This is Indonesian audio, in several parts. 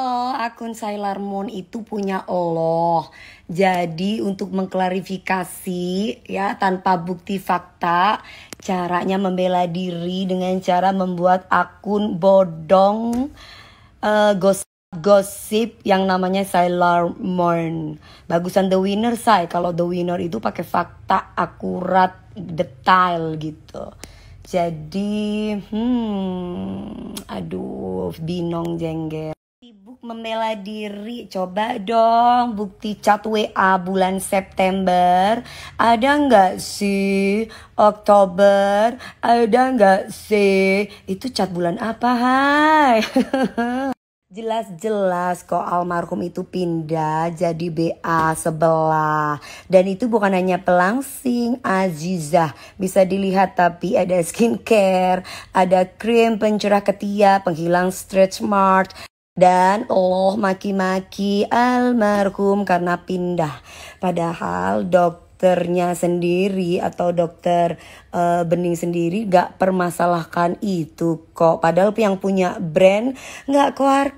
Oh, akun Sailor Moon itu punya Allah. Jadi untuk mengklarifikasi ya tanpa bukti fakta, caranya membela diri dengan cara membuat akun bodong gosip yang namanya Sailor Moon. Bagusan The Winner say, kalau The Winner itu pakai fakta akurat, detail gitu. Jadi, aduh, binong jengger. Sibuk membela diri, coba dong bukti chat WA bulan September. Ada nggak sih? Oktober, ada nggak sih? Itu chat bulan apa, hai? Jelas-jelas kok almarhum itu pindah jadi BA sebelah. Dan itu bukan hanya pelangsing, Azizah. Bisa dilihat tapi ada skincare, ada krim pencerah ketiak, penghilang stretch mark. Dan Allah maki-maki almarhum karena pindah. Padahal dokternya sendiri atau dokter Bening sendiri gak permasalahkan itu kok. Padahal yang punya brand gak keluar.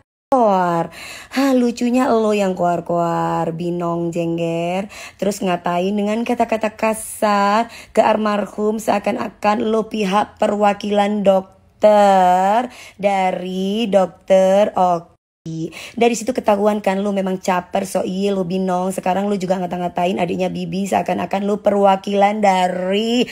Lucunya lo yang koar-koar, binong jengger. Terus ngatain dengan kata-kata kasar ke almarhum seakan-akan lo pihak perwakilan dokter dari dokter Dari situ ketahuan kan lu memang caper, so iya lu binong. Sekarang lu juga ngata-ngatain adiknya Bibi seakan-akan lu perwakilan dari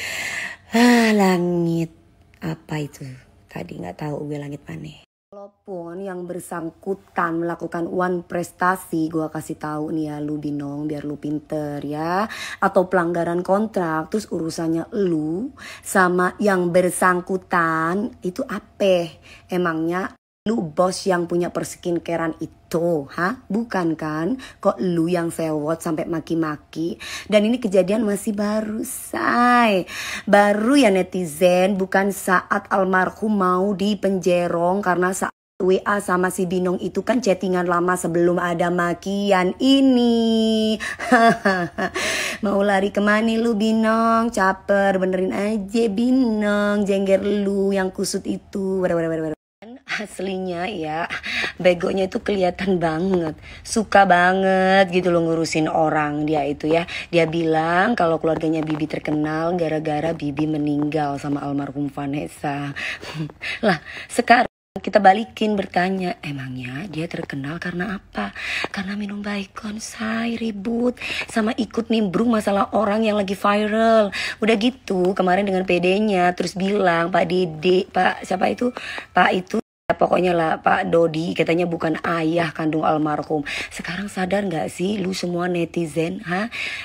langit. Apa itu? Tadi nggak tahu gue langit mana. Walaupun yang bersangkutan melakukan one prestasi, gue kasih tahu nih ya lu binong biar lu pinter ya, atau pelanggaran kontrak, terus urusannya lu sama yang bersangkutan itu apa? Emangnya lu bos yang punya perskincarean itu, bukan kan? Kok lu yang sewot sampai maki-maki? Dan ini kejadian masih baru, say. Baru ya netizen, bukan saat almarhum mau dipenjerong karena saat WA sama si Binong itu kan chattingan lama sebelum ada makian ini. Mau lari kemana lu Binong? Caper, benerin aja Binong. Jengger lu yang kusut itu. Aslinya ya, begonya itu kelihatan banget, suka banget gitu loh ngurusin orang dia itu ya. Dia bilang kalau keluarganya Bibi terkenal gara-gara Bibi meninggal sama almarhum Vanessa. Lah sekarang kita balikin bertanya, emangnya dia terkenal karena apa? Karena minum baikon, say, ribut sama ikut nimbrung masalah orang yang lagi viral. Udah gitu kemarin dengan PD-nya terus bilang Pak Dede, Pak siapa itu? Pak itu pokoknya lah Pak Dodi katanya bukan ayah kandung almarhum. Sekarang sadar gak sih lu semua netizen,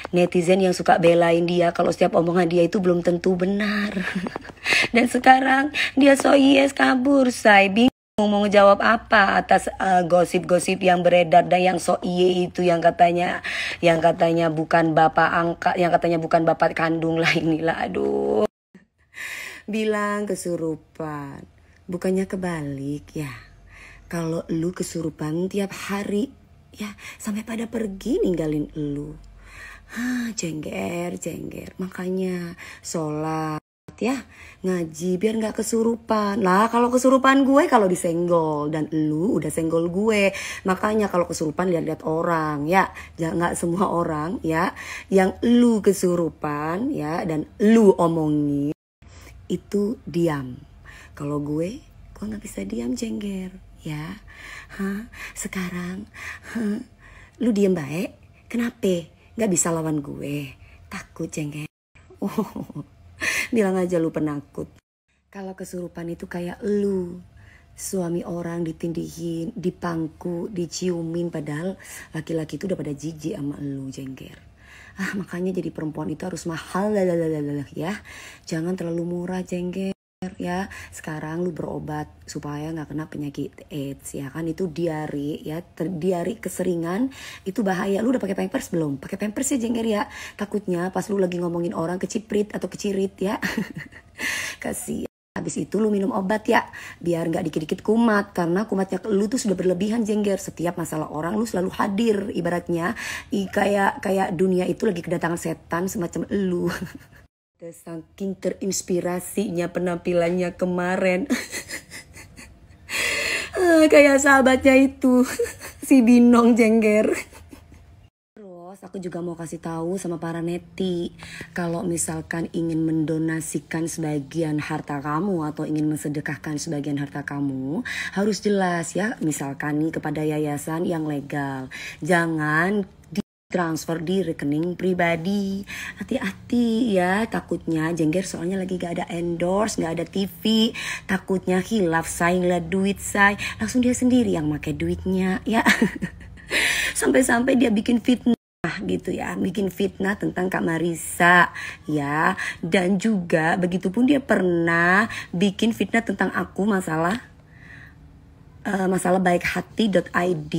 netizen yang suka belain dia kalau setiap omongan dia itu belum tentu benar. Dan sekarang dia so yes kabur, say. Bingung mau ngejawab apa atas gosip-gosip yang beredar dan yang so iye itu yang katanya bukan bapak angkat, yang katanya bukan bapak kandung lah inilah. Aduh. Bilang kesurupan. Bukannya kebalik ya. Kalau lu kesurupan tiap hari ya sampai pada pergi ninggalin lu. Jengger. Makanya sholat ya, ngaji biar gak kesurupan. Lah kalau kesurupan gue kalau disenggol dan lu udah senggol gue. Makanya kalau kesurupan lihat-lihat orang ya. Jangan gak semua orang ya yang lu kesurupan ya dan lu omongin itu diam. Kalau gue gak bisa diam jengger ya. Sekarang lu diam baik. Kenapa? Gak bisa lawan gue. Takut jengger. Bilang aja lu penakut. Kalau kesurupan itu kayak lu, suami orang ditindihin, dipangku, diciumin, padahal laki-laki itu udah pada jijik sama lu jengger. Makanya jadi perempuan itu harus mahal ya. Jangan terlalu murah jengger ya. Sekarang lu berobat supaya nggak kena penyakit AIDS ya kan, itu diare ya, diare keseringan itu bahaya. Lu udah pakai pampers belum? Pakai pampers ya jengger ya, takutnya pas lu lagi ngomongin orang keciprit atau kecirit ya. Kasih. Habis itu lu minum obat ya, biar nggak dikit-dikit kumat, karena kumatnya lu tuh sudah berlebihan jengger. Setiap masalah orang lu selalu hadir, ibaratnya kayak dunia itu lagi kedatangan setan semacam lu. Saking terinspirasinya penampilannya kemarin. Kayak sahabatnya itu, si Binong Jengger. Terus aku juga mau kasih tahu sama para neti, kalau misalkan ingin mendonasikan sebagian harta kamu atau ingin mensedekahkan sebagian harta kamu, harus jelas ya, misalkan nih kepada yayasan yang legal. Jangan transfer di rekening pribadi. Hati-hati ya, takutnya Jengger soalnya lagi gak ada endorse, gak ada TV. Takutnya hilaf say ngeliat duit say, langsung dia sendiri yang pakai duitnya ya. Sampai-sampai dia bikin fitnah gitu ya, bikin fitnah tentang Kak Marissa ya. Dan juga begitupun dia pernah bikin fitnah tentang aku masalah baikhati.id.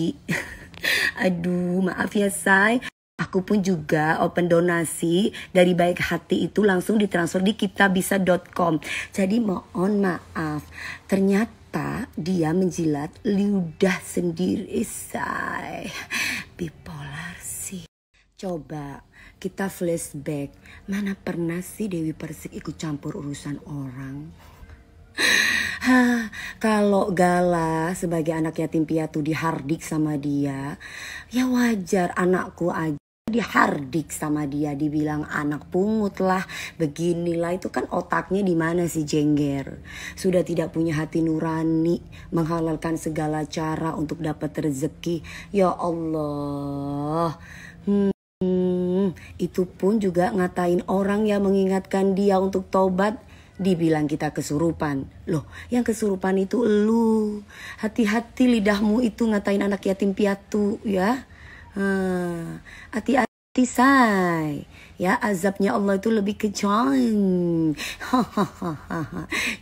Aduh, maaf ya say. Aku pun juga open donasi dari Baik Hati itu langsung ditransfer di kitabisa.com. Jadi mohon maaf, ternyata dia menjilat lidah sendiri say. Bipolar sih. Coba kita flashback, mana pernah sih Dewi Persik ikut campur urusan orang? Kalau Gala sebagai anak yatim piatu dihardik sama dia, ya wajar anakku aja dihardik sama dia, dibilang anak pungut lah, beginilah. Itu kan otaknya di mana sih Jengger? Sudah tidak punya hati nurani, menghalalkan segala cara untuk dapat rezeki. Ya Allah. Itu pun juga ngatain orang yang mengingatkan dia untuk taubat. Dibilang kita kesurupan. Loh, yang kesurupan itu elu. Hati-hati lidahmu itu ngatain anak yatim piatu ya. Hati-hati say. Ya, azabnya Allah itu lebih kejam.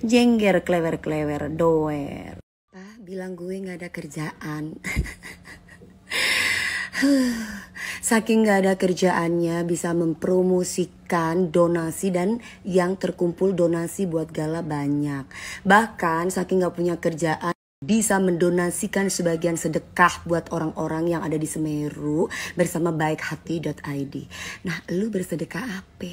Jengger klewer-klewer doer. Bilang gue gak ada kerjaan. Saking gak ada kerjaannya bisa mempromosikan donasi, dan yang terkumpul donasi buat Gala banyak. Bahkan saking gak punya kerjaan bisa mendonasikan sebagian sedekah buat orang-orang yang ada di Semeru bersama baikhati.id. Nah, lu bersedekah apa?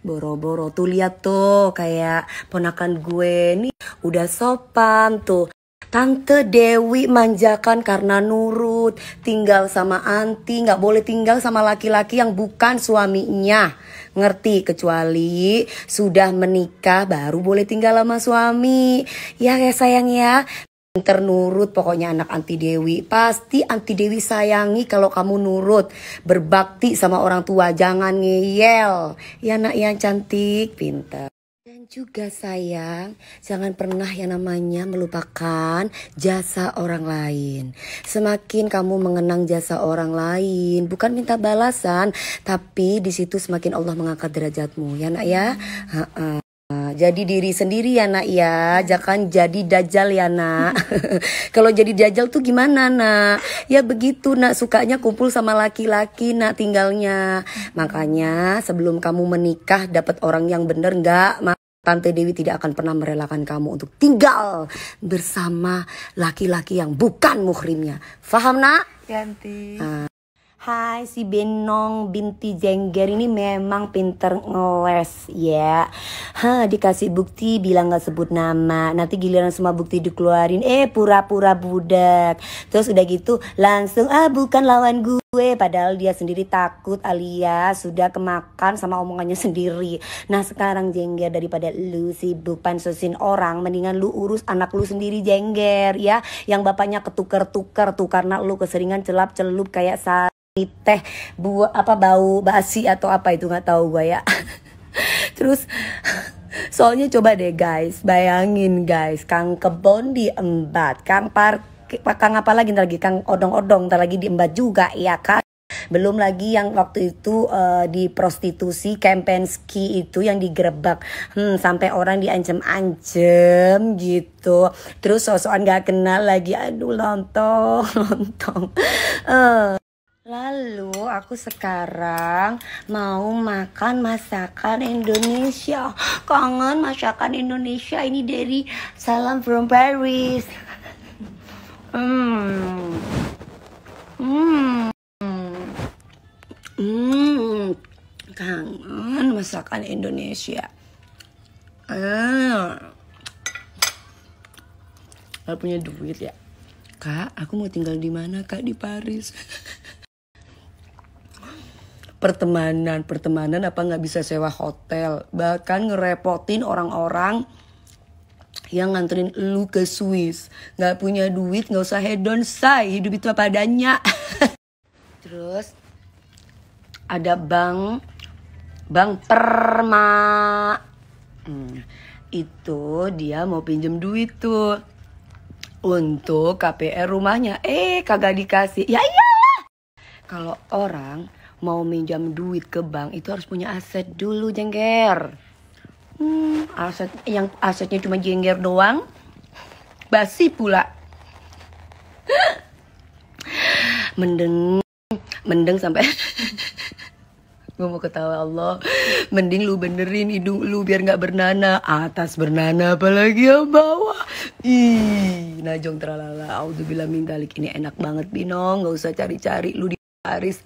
Boro-boro tuh, lihat tuh kayak ponakan gue nih udah sopan tuh. Tante Dewi manjakan karena nurut, tinggal sama anti, gak boleh tinggal sama laki-laki yang bukan suaminya. Ngerti? Kecuali sudah menikah baru boleh tinggal sama suami. Ya sayang ya. Pinter nurut pokoknya anak Anti Dewi. Pasti Anti Dewi sayangi kalau kamu nurut, berbakti sama orang tua, jangan ngeyel. Ya nak yang cantik, pinter. Dan juga sayang, jangan pernah yang namanya melupakan jasa orang lain. Semakin kamu mengenang jasa orang lain, bukan minta balasan, tapi di situ semakin Allah mengangkat derajatmu, ya nak ya. Jadi diri sendiri ya nak ya, jangan jadi dajjal ya nak. Kalau jadi dajjal tuh gimana nak? Ya begitu nak, sukanya kumpul sama laki-laki nak tinggalnya. Makanya sebelum kamu menikah dapat orang yang bener enggak, Tante Dewi tidak akan pernah merelakan kamu untuk tinggal bersama laki-laki yang bukan muhrimnya. Faham nak? Ganti. Hai, si Benong binti Jengger ini memang pinter ngeles ya. Dikasih bukti bilang gak sebut nama. Nanti giliran semua bukti dikeluarin, pura-pura budak. Terus udah gitu langsung bukan lawan gue. Padahal dia sendiri takut alias sudah kemakan sama omongannya sendiri. Nah sekarang Jengger, daripada lu sibuk pansusin orang, mendingan lu urus anak lu sendiri Jengger ya. Yang bapaknya ketuker-tuker tuh karena lu keseringan celap-celup kayak teh bau basi atau apa itu nggak tahu gue ya. Terus soalnya coba deh guys, bayangin guys, Kang Kebon diembat, Kang apa lagi ntar lagi, Kang Odong-odong ntar lagi diembat juga ya kan. Belum lagi yang waktu itu di prostitusi Kempensky itu yang digerebek, sampai orang diancem-ancem gitu. Terus sosokan gak kenal lagi, aduh lontong. Lalu aku sekarang mau makan masakan Indonesia. Kangen masakan Indonesia ini dari Salam from Paris. Kangen masakan Indonesia. Kalau punya duit ya, Kak, aku mau tinggal di mana, Kak? Di Paris. Pertemanan apa nggak bisa sewa hotel, bahkan ngerepotin orang-orang yang nganterin lu ke Swiss. Nggak punya duit, nggak usah hedon, say, hidup itu apa adanya. Terus ada bank Perma. Itu dia mau pinjem duit tuh untuk KPR rumahnya. Kagak dikasih. Ya iyalah. Kalau orang mau minjam duit ke bank itu harus punya aset dulu, Jengger. Asetnya cuma Jengger doang, basi pula. Mendeng sampai gue mau ketawa, Allah. Mending lu benerin hidung lu biar nggak bernana. Atas bernana apalagi yang bawah. Ih, najong tralala. Auzubillah min dzalik. Ini enak banget, Binong. Nggak usah cari-cari lu di Paris.